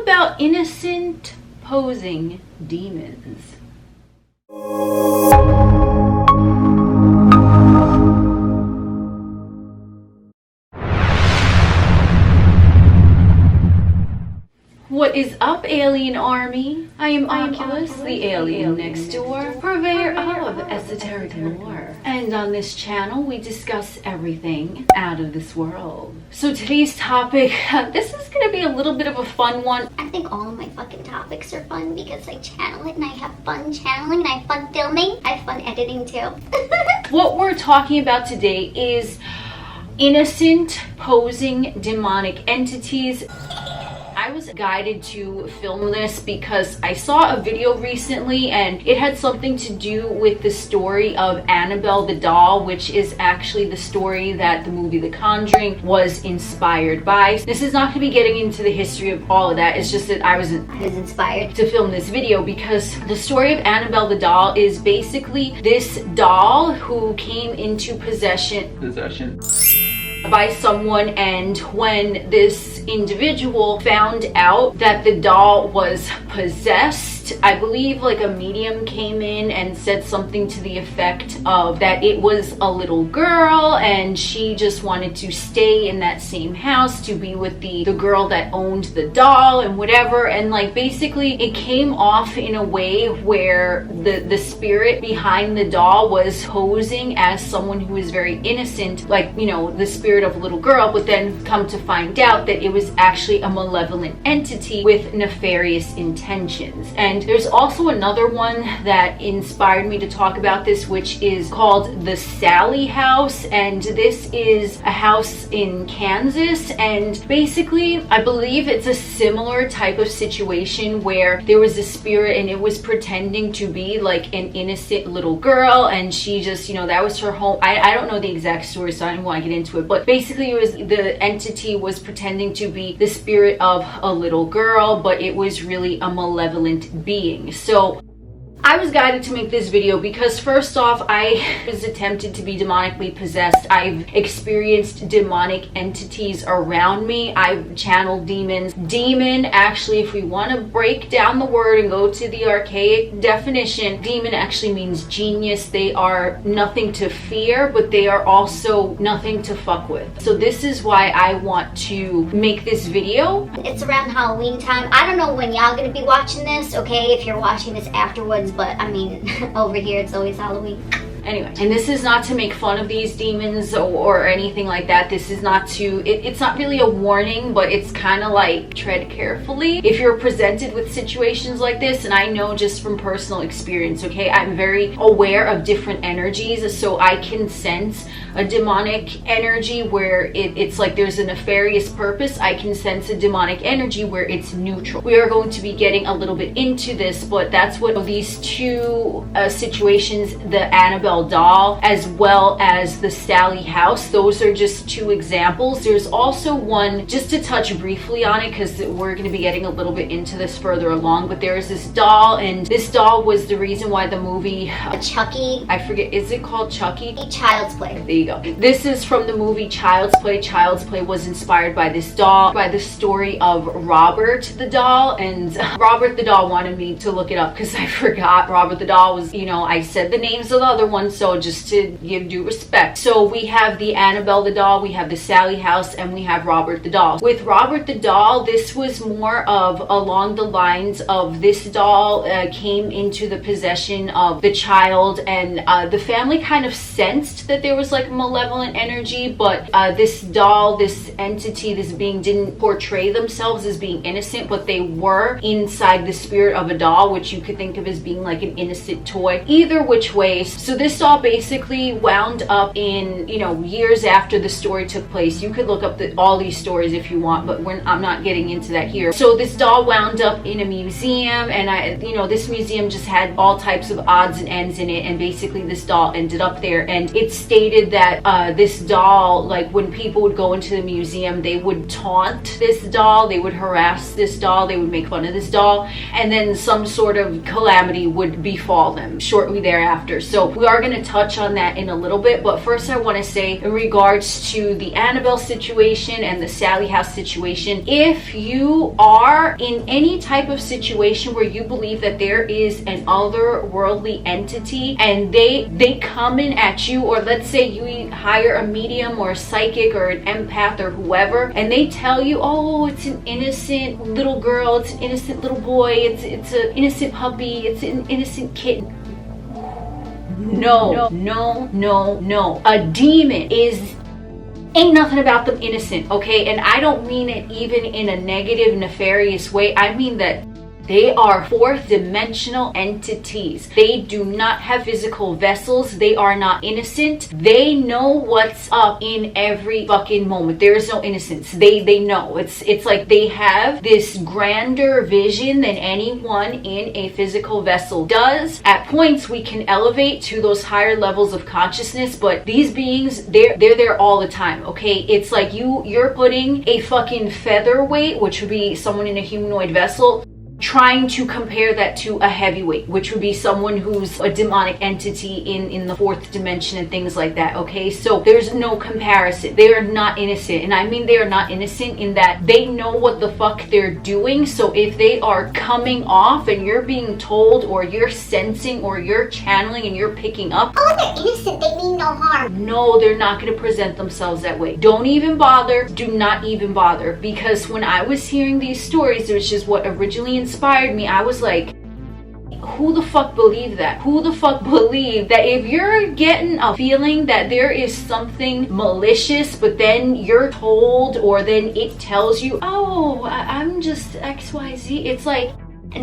about innocent posing demons. What is up, alien army? I am Oculus, the alien next door, purveyor of esoteric lore. And on this channel, we discuss everything out of this world. So today's topic, this is going to be a little bit of a fun one. I think all of my fucking topics are fun because I channel it and I have fun channeling and I have fun filming. I have fun editing too. What we're talking about today is innocent posing demonic entities. I was guided to film this because I saw a video recently and it had something to do with the story of Annabelle the doll, which is actually the story that the movie The Conjuring was inspired by. This is not going to be getting into the history of all of that. It's just that I was inspired to film this video because the story of Annabelle the doll is basically this doll who came into possession by someone, and when this individual found out that the doll was possessed, I believe like a medium came in and said something to the effect of that it was a little girl and she just wanted to stay in that same house to be with the girl that owned the doll and whatever, and like basically it came off in a way where the spirit behind the doll was posing as someone who is very innocent, like, you know, the spirit of a little girl, but then come to find out that it was actually a malevolent entity with nefarious intentions. And there's also another one that inspired me to talk about this, which is called the Sallie House, and this is a house in Kansas, and basically I believe it's a similar type of situation where there was a spirit and it was pretending to be like an innocent little girl, and she just, you know, that was her home. I don't know the exact story, so I don't want to get into it, but basically it was the entity was pretending to be the spirit of a little girl, but it was really a malevolent being. So I was guided to make this video because first off, I was attempted to be demonically possessed. I've experienced demonic entities around me. I've channeled demons. Demon, actually, if we want to break down the word and go to the archaic definition, demon actually means genius. They are nothing to fear, but they are also nothing to fuck with. So this is why I want to make this video. It's around Halloween time. I don't know when y'all gonna be watching this, okay, if you're watching this afterwards, but I mean, over here it's always Halloween. Anyway, and this is not to make fun of these demons or anything like that. This is not to, it's not really a warning, but it's kind of like tread carefully if you're presented with situations like this. And I know just from personal experience, okay, I'm very aware of different energies, so I can sense a demonic energy where it's like there's a nefarious purpose. I can sense a demonic energy where it's neutral. We are going to be getting a little bit into this, but that's what these two situations, the Annabelle doll as well as the Sallie House, those are just two examples. There's also one, just to touch briefly on it because we're going to be getting a little bit into this further along, but there is this doll, and this doll was the reason why the movie Chucky, I forget, is it called Chucky? Child's Play. There you go. This is from the movie Child's Play. Child's Play was inspired by this doll, by the story of Robert the doll, and Robert the doll wanted me to look it up because I forgot. Robert the doll was, you know, I said the names of the other ones, so just to give due respect. So we have the Annabelle the doll, we have the Sallie House, and we have Robert the doll. With Robert the doll, this was more of along the lines of this doll came into the possession of the child, and the family kind of sensed that there was like malevolent energy, but this doll, this entity, this being didn't portray themselves as being innocent, but they were inside the spirit of a doll, which you could think of as being like an innocent toy. Either which way, so this doll basically wound up in, you know, years after the story took place. You could look up all these stories if you want, but I'm not getting into that here. So this doll wound up in a museum, and this museum just had all types of odds and ends in it, and basically this doll ended up there. And it stated that this doll, like when people would go into the museum, they would taunt this doll, they would harass this doll, they would make fun of this doll, and then some sort of calamity would befall them shortly thereafter. So we are are going to touch on that in a little bit, but first I want to say, in regards to the Annabelle situation and the Sally House situation, if you are in any type of situation where you believe that there is an otherworldly entity and they come in at you, or let's say you hire a medium or a psychic or an empath or whoever, and they tell you, oh, it's an innocent little girl, it's an innocent little boy, it's an innocent puppy, it's an innocent kitten. No. A demon ain't nothing about them innocent, okay? And I don't mean it even in a negative, nefarious way. I mean that they are fourth dimensional entities. They do not have physical vessels. They are not innocent. They know what's up in every fucking moment. There is no innocence. They know. It's like they have this grander vision than anyone in a physical vessel does. At points we can elevate to those higher levels of consciousness, but these beings, they're there all the time, okay? It's like you're putting a fucking featherweight, which would be someone in a humanoid vessel, trying to compare that to a heavyweight, which would be someone who's a demonic entity in the fourth dimension and things like that, okay? So there's no comparison. They are not innocent, and I mean they are not innocent in that they know what the fuck they're doing. So if they are coming off and you're being told, or you're sensing, or you're channeling and you're picking up, oh, they're innocent, they mean no harm. No, they're not going to present themselves that way. Don't even bother. Do not even bother. Because when I was hearing these stories, which is what originally inspired me, I was like, who the fuck believed that? Who the fuck believed that if you're getting a feeling that there is something malicious, but then you're told, or then it tells you, oh, I'm just XYZ, it's like,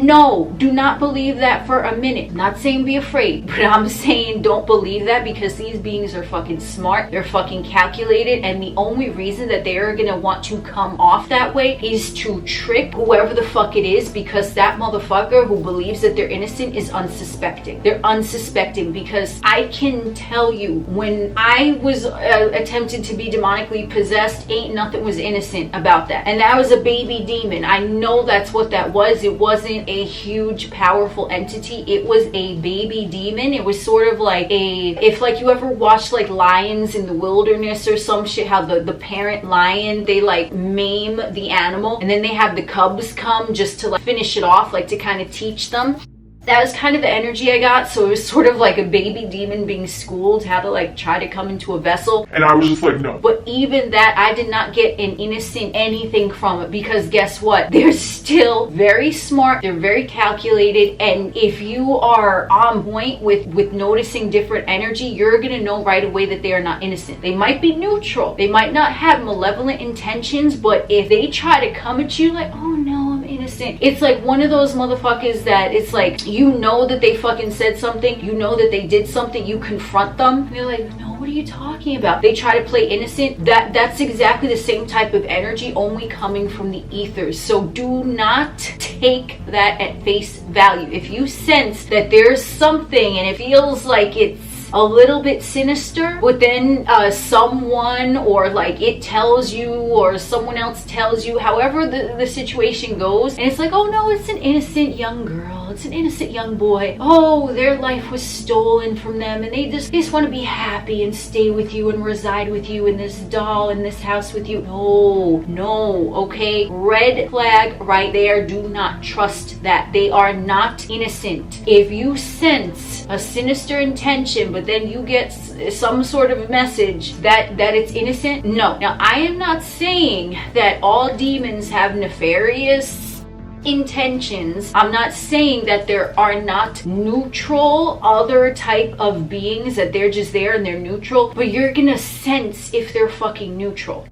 no, do not believe that for a minute. I'm not saying be afraid, but I'm saying don't believe that, because these beings are fucking smart. They're fucking calculated, and the only reason that they are gonna want to come off that way is to trick whoever the fuck it is, because that motherfucker who believes that they're innocent is unsuspecting. They're unsuspecting, because I can tell you, when I was attempted to be demonically possessed, ain't nothing was innocent about that. And that was a baby demon. I know that's what that was. It wasn't a huge powerful entity. It was a baby demon. It was sort of like if like you ever watched like lions in the wilderness or some shit, how the parent lion, they like maim the animal and then they have the cubs come just to like finish it off, like to kind of teach them. That was kind of the energy I got. So it was sort of like a baby demon being schooled how to like try to come into a vessel. And I was just like, no. But even that, I did not get an innocent anything from it, because guess what? They're still very smart. They're very calculated. And if you are on point with noticing different energy, you're going to know right away that they are not innocent. They might be neutral. They might not have malevolent intentions, but if they try to come at you like, oh no, I'm innocent. It's like one of those motherfuckers that it's like, you know that they fucking said something, you know that they did something, you confront them, and they're like, no, what are you talking about? They try to play innocent. That's exactly the same type of energy, only coming from the ethers. So do not take that at face value. If you sense that there's something and it feels like it's a little bit sinister, but then someone, or like it tells you, or someone else tells you, however the situation goes, and it's like, oh no, it's an innocent young girl, it's an innocent young boy, oh, their life was stolen from them, and they just want to be happy and stay with you and reside with you in this doll, in this house with you. No, okay? Red flag right there. Do not trust that. They are not innocent. If you sense a sinister intention, but then you get some sort of message that it's innocent, no. Now, I am not saying that all demons have nefarious intentions. I'm not saying that there are not neutral other type of beings, that they're just there and they're neutral, but you're gonna sense if they're fucking neutral.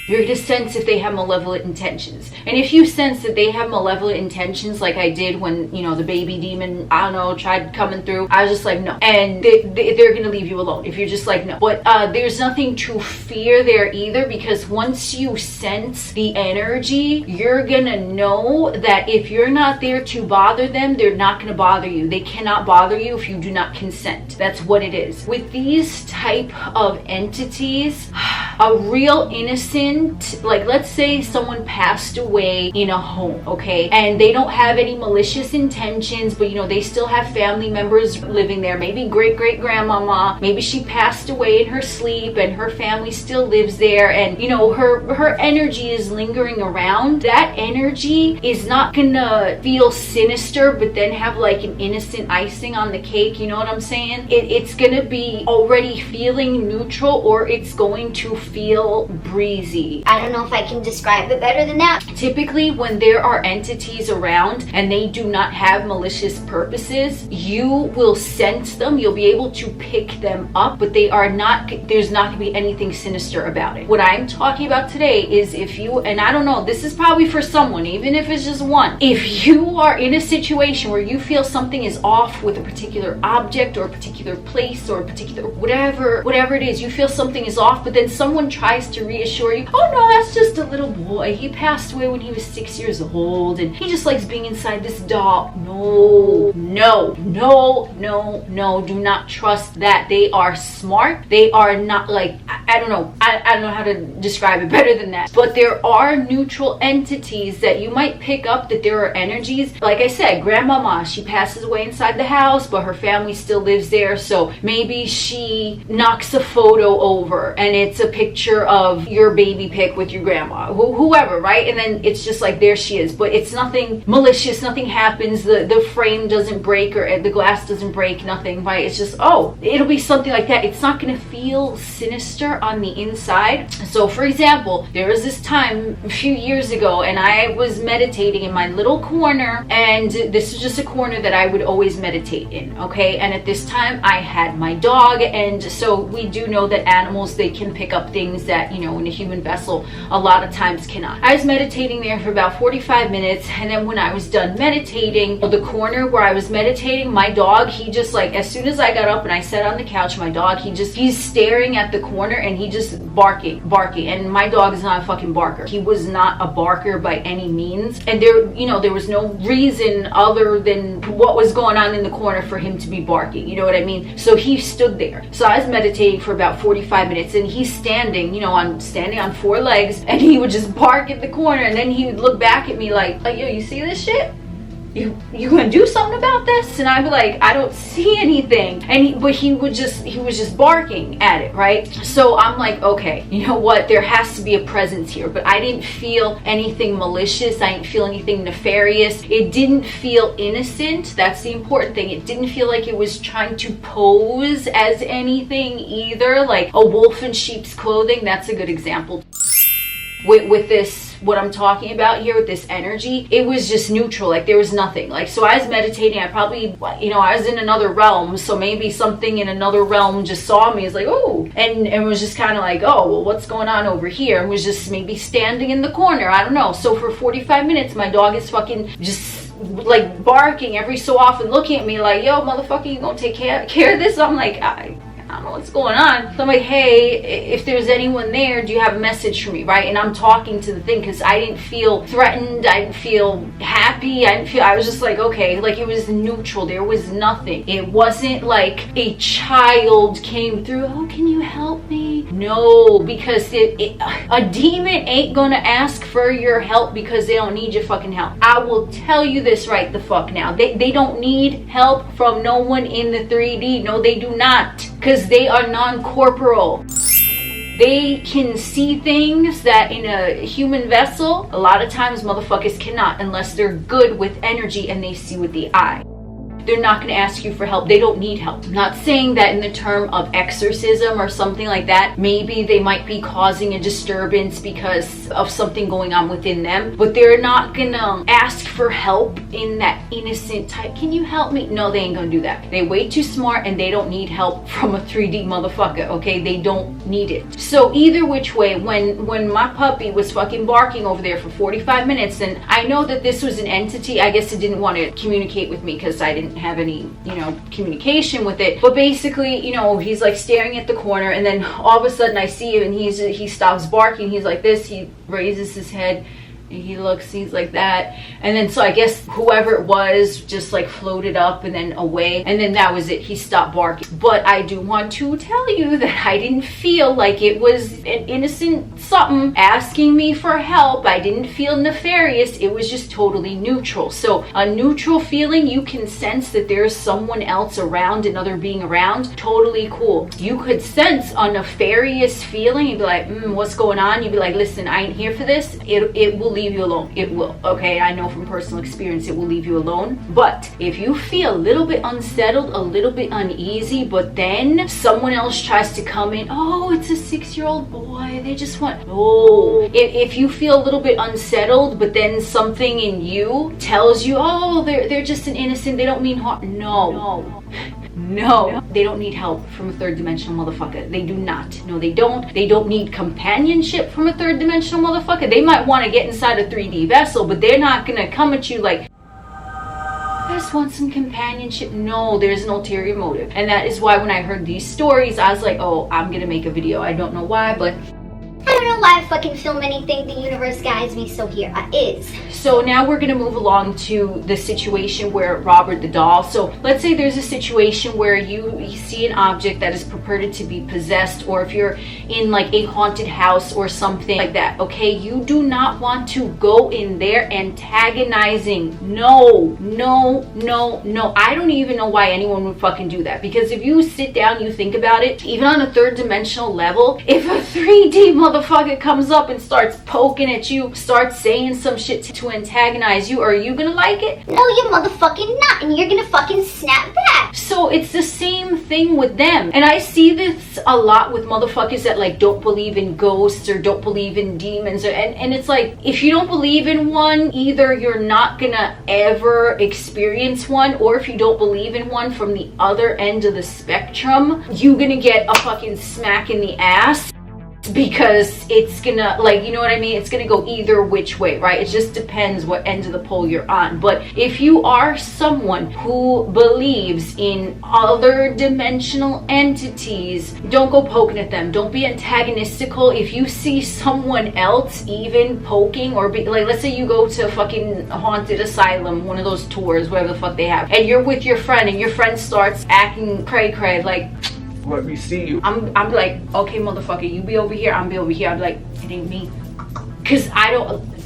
You're going to sense if they have malevolent intentions. And if you sense that they have malevolent intentions, like I did when, you know, the baby demon, I don't know, tried coming through, I was just like, no. And they're going to leave you alone if you're just like, no. But there's nothing to fear there either, because once you sense the energy, you're going to know that if you're not there to bother them, they're not going to bother you. They cannot bother you if you do not consent. That's what it is. With these type of entities, a real innocent innocent, like let's say someone passed away in a home, okay, and they don't have any malicious intentions, but you know, they still have family members living there, maybe great-great-grandmama, maybe she passed away in her sleep and her family still lives there, and you know, her energy is lingering around. That energy is not gonna feel sinister but then have like an innocent icing on the cake, you know what I'm saying? It's gonna be already feeling neutral, or it's going to feel breezy. I don't know if I can describe it better than that. Typically when there are entities around and they do not have malicious purposes, you will sense them, you'll be able to pick them up, but they are not, there's not going to be anything sinister about it. What I'm talking about today is if you, and I don't know, this is probably for someone, even if it's just one, if you are in a situation where you feel something is off with a particular object or a particular place or a particular whatever it is, you feel something is off, but then someone tries to reassure you, oh no, that's just a little boy, he passed away when he was 6 years old and he just likes being inside this doll. No, do not trust that. They are smart. They are not like, I don't know how to describe it better than that, but there are neutral entities that you might pick up, that there are energies. Like I said, grandmama, she passes away inside the house, but her family still lives there, so maybe she knocks a photo over and it's a picture of your baby pic with your grandma, whoever, right? And then it's just like, there she is, but it's nothing malicious, nothing happens, the frame doesn't break or the glass doesn't break, nothing, right? It's just, oh, it'll be something like that. It's not going to feel sinister on the inside. So for example, there was this time a few years ago and I was meditating in my little corner, and this is just a corner that I would always meditate in, okay? And at this time I had my dog, and so we do know that animals, they can pick up things that, you know, in a human vessel a lot of times cannot. I was meditating there for about 45 minutes, and then when I was done meditating, the corner where I was meditating, my dog, he just like, as soon as I got up and I sat on the couch, my dog, he's staring at the corner and he just barking, and my dog is not a fucking barker. He was not a barker by any means, and there, you know, there was no reason other than what was going on in the corner for him to be barking, you know what I mean? So he stood there. So I was meditating for about 45 minutes and he's standing, you know, standing on 4 legs, and he would just bark at the corner, and then he would look back at me like, yo, you see this shit? You gonna do something about this? And I'd be like, I don't see anything. And he was just barking at it, right? So I'm like, okay, you know what? There has to be a presence here. But I didn't feel anything malicious. I didn't feel anything nefarious. It didn't feel innocent. That's the important thing. It didn't feel like it was trying to pose as anything either, like a wolf in sheep's clothing. That's a good example. With this, what I'm talking about here with this energy, it was just neutral, like there was nothing. Like, so I was meditating, I probably, you know, I was in another realm, so maybe something in another realm just saw me, it's like, oh, and was just kind of like, oh, well, what's going on over here? And was just maybe standing in the corner, I don't know. So for 45 minutes, my dog is fucking just like barking every so often, looking at me like, yo, motherfucker, you gonna take care of this? I'm like, I don't know what's going on. So I'm like, hey, if there's anyone there, do you have a message for me, right? And I'm talking to the thing because I didn't feel threatened, I didn't feel happy, I was just like, okay, like it was neutral, there was nothing. It wasn't like a child came through, oh, can you help me? No, because a demon ain't gonna ask for your help because they don't need your fucking help. I will tell you this right the fuck now. They don't need help from no one in the 3D. No, they do not. Because they are non-corporeal. They can see things that in a human vessel, a lot of times motherfuckers cannot, unless they're good with energy and they see with the eye. They're not going to ask you for help. They don't need help. I'm not saying that in the term of exorcism or something like that. Maybe they might be causing a disturbance because of something going on within them, but they're not going to ask for help in that innocent type. Can you help me? No, they ain't going to do that. They're way too smart and they don't need help from a 3D motherfucker, okay? They don't need it. So either which way, when my puppy was fucking barking over there for 45 minutes, and I know that this was an entity, I guess it didn't want to communicate with me because I didn't have any, you know, communication with it, but basically, you know, he's like staring at the corner, and then all of a sudden I see him and he stops barking. He's like this, he raises his head he looks, he's like that. And then so I guess whoever it was just like floated up and then away, and then that was it. He stopped barking. But I do want to tell you that I didn't feel like it was an innocent something asking me for help. I didn't feel nefarious. It was just totally neutral. So a neutral feeling, you can sense that there's someone else around, another being around. Totally cool. You could sense a nefarious feeling. You'd be like, what's going on? You'd be like, listen, I ain't here for this. It will leave you alone. It will. Okay, I know from personal experience it will leave you alone. But if you feel a little bit unsettled, a little bit uneasy, but then someone else tries to come in, oh, it's a 6-year-old boy, they just want, oh. If you feel a little bit unsettled, but then something in you tells you, oh, they're just an innocent, they don't mean harm. No, they don't need help from a third dimensional motherfucker. They do not. No, they don't. They don't need companionship from a third dimensional motherfucker. They might want to get inside a 3D vessel, but they're not gonna come at you like, I just want some companionship. No, there's an ulterior motive. And that is why when I heard these stories, I was like, oh, I'm gonna make a video. I don't know why, but I don't know why I fucking film anything. The universe guides me, so here I is. So now we're gonna move along to the situation where Robert the doll. So let's say there's a situation where you see an object that is purported to be possessed, or if you're in like a haunted house or something like that, okay? You do not want to go in there antagonizing. No. I don't even know why anyone would fucking do that, because if you sit down, you think about it, even on a third dimensional level, if a 3D motherfucker comes up and starts poking at you, starts saying some shit to antagonize you, are you gonna like it? No, you motherfucking not, and you're gonna fucking snap back. So it's the same thing with them. And I see this a lot with motherfuckers that like don't believe in ghosts or don't believe in demons, and it's like, if you don't believe in one, either you're not gonna ever experience one, or if you don't believe in one from the other end of the spectrum, you're gonna get a fucking smack in the ass, because it's gonna, like, you know what I mean, it's gonna go either which way, right? It just depends what end of the pole you're on. But if you are someone who believes in other dimensional entities, don't go poking at them. Don't be antagonistical. If you see someone else even poking, or be like, let's say you go to a fucking haunted asylum, one of those tours, whatever the fuck they have, and you're with your friend, and your friend starts acting cray like, let me see you. I'm like, okay, motherfucker, you be over here, I'm be over here. I'm like, it ain't me. Because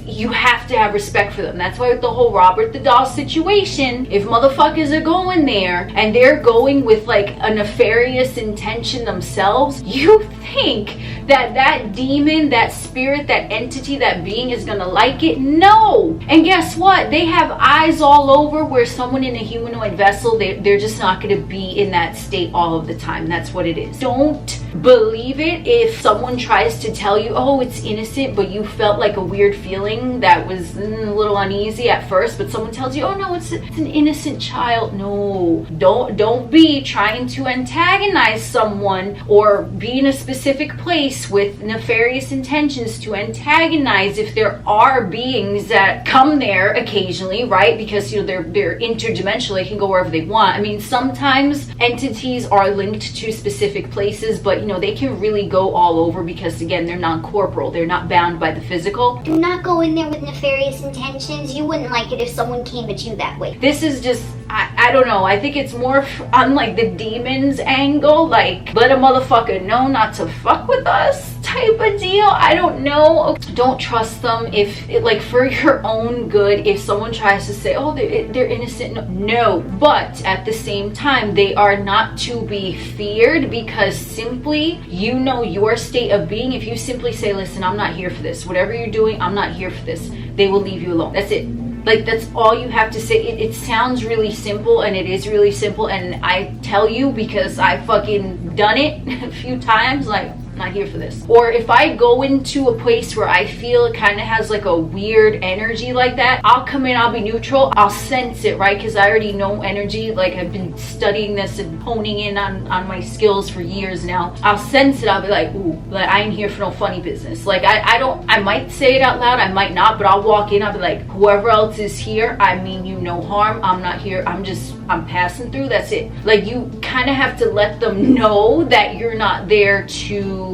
you have to have respect for them. That's why with the whole Robert the doll situation, if motherfuckers are going there and they're going with like a nefarious intention themselves, you think that demon, that spirit, that entity, that being is gonna like it? No. And guess what? They have eyes all over, where someone in a humanoid vessel, they're just not gonna be in that state all of the time. That's what it is. Don't believe it if someone tries to tell you, oh, it's innocent, but you felt like a weird feeling that was a little uneasy at first, but someone tells you, oh no, it's an innocent child. No, don't be trying to antagonize someone or be in a specific place with nefarious intentions to antagonize. If there are beings that come there occasionally, right, because you know they're interdimensional, they can go wherever they want. I mean, sometimes entities are linked to specific places, but you know, they can really go all over, because again, they're non-corporal, they're not bound by the physical. Do not go in there with nefarious intentions. You wouldn't like it if someone came at you that way. This is just, I don't know, I think it's more on like the demons angle, like let a motherfucker know not to fuck with us type of deal. I don't know. Don't trust them. If like, for your own good, if someone tries to say, oh, they're innocent, no. But at the same time, they are not to be feared, because simply, you know your state of being. If you simply say, listen, I'm not here for this, whatever you're doing, I'm not here for this, they will leave you alone. That's it. Like, that's all you have to say. It sounds really simple, and it is really simple, and I tell you, because I fucking done it a few times, like, not here for this. Or if I go into a place where I feel it kind of has like a weird energy like that, I'll come in, I'll be neutral, I'll sense it, right? Because I already know energy. Like, I've been studying this and honing in on my skills for years now. I'll sense it, I'll be like, ooh, like, I ain't here for no funny business. Like, I might say it out loud, I might not, but I'll walk in, I'll be like, whoever else is here, I mean you no harm, I'm not here, I'm passing through, that's it. Like, you kind of have to let them know that you're not there to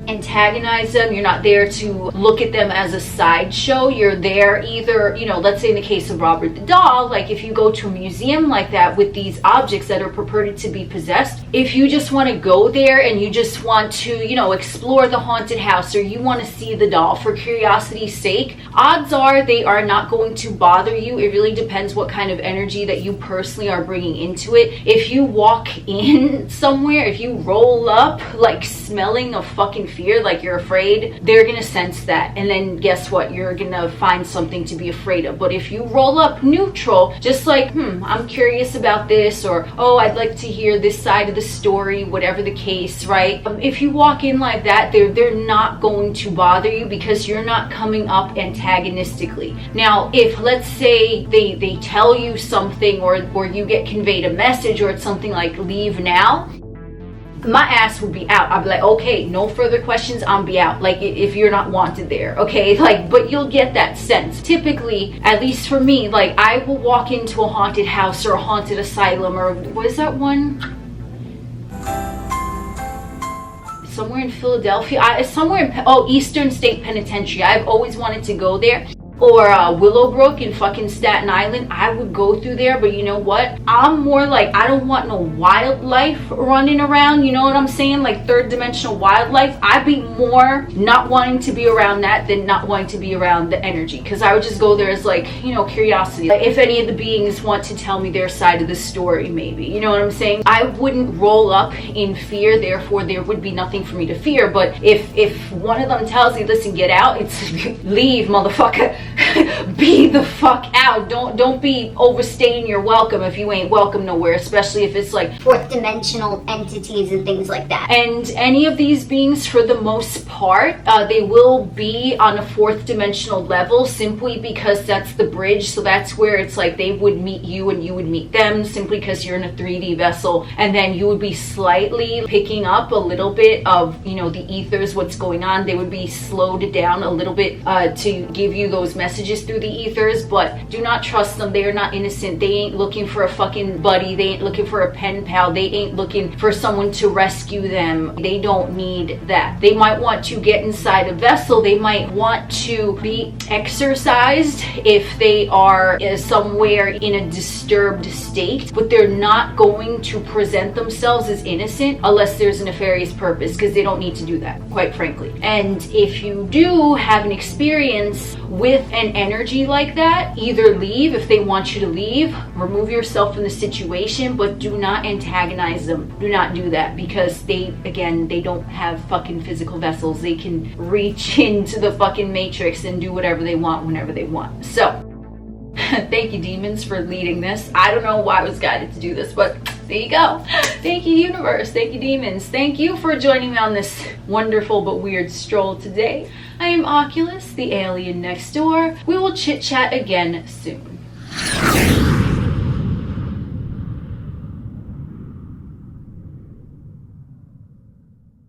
antagonize them. You're not there to look at them as a sideshow. You're there either, you know, let's say in the case of Robert the Doll, like if you go to a museum like that with these objects that are purported to be possessed, if you just want to go there and you just want to, you know, explore the haunted house, or you want to see the doll for curiosity's sake, odds are they are not going to bother you. It really depends what kind of energy that you personally are bringing into it. If you walk in somewhere, if you roll up like smelling of fucking fear, like you're afraid, they're gonna sense that, and then guess what, you're gonna find something to be afraid of. But if you roll up neutral, just like I'm curious about this, or oh, I'd like to hear this side of the story, whatever the case, right? If you walk in like that, they're not going to bother you because you're not coming up antagonistically. Now if let's say they tell you something, or you get conveyed a message, or it's something like leave now, my ass would be out. I'd be like, okay, no further questions, I'm be out. Like if you're not wanted there, okay? Like, but you'll get that sense. Typically, at least for me, like I will walk into a haunted house or a haunted asylum, or what is that one? Somewhere in Philadelphia, somewhere in Eastern State Penitentiary. I've always wanted to go there. Or Willowbrook in fucking Staten Island. I would go through there, but you know what? I'm more like, I don't want no wildlife running around, you know what I'm saying? Like third dimensional wildlife. I'd be more not wanting to be around that than not wanting to be around the energy, because I would just go there as like, you know, curiosity. Like if any of the beings want to tell me their side of the story, maybe, you know what I'm saying? I wouldn't roll up in fear, therefore there would be nothing for me to fear. But if one of them tells me, listen, get out, it's leave, motherfucker. Be the fuck out. Don't be overstaying your welcome if you ain't welcome nowhere, especially if it's like fourth dimensional entities and things like that. And any of these beings, for the most part, they will be on a fourth dimensional level, simply because that's the bridge. So that's where it's like they would meet you and you would meet them, simply because you're in a 3D vessel, and then you would be slightly picking up a little bit of, you know, the ethers, what's going on. They would be slowed down a little bit to give you those messages through the ethers, but do not trust them. They are not innocent. They ain't looking for a fucking buddy. They ain't looking for a pen pal. They ain't looking for someone to rescue them. They don't need that. They might want to get inside a vessel. They might want to be exorcised if they are somewhere in a disturbed state, but they're not going to present themselves as innocent unless there's a nefarious purpose, because they don't need to do that, quite frankly. And if you do have an experience with an energy like that, either leave if they want you to leave, remove yourself from the situation, but do not antagonize them. Do not do that, because they don't have fucking physical vessels. They can reach into the fucking matrix and do whatever they want whenever they want. So thank you, demons, for leading this. I don't know why I was guided to do this, but there you go. Thank you, universe. Thank you, demons. Thank you for joining me on this wonderful but weird stroll today. I am Oculus, the alien next door. We will chit chat again soon.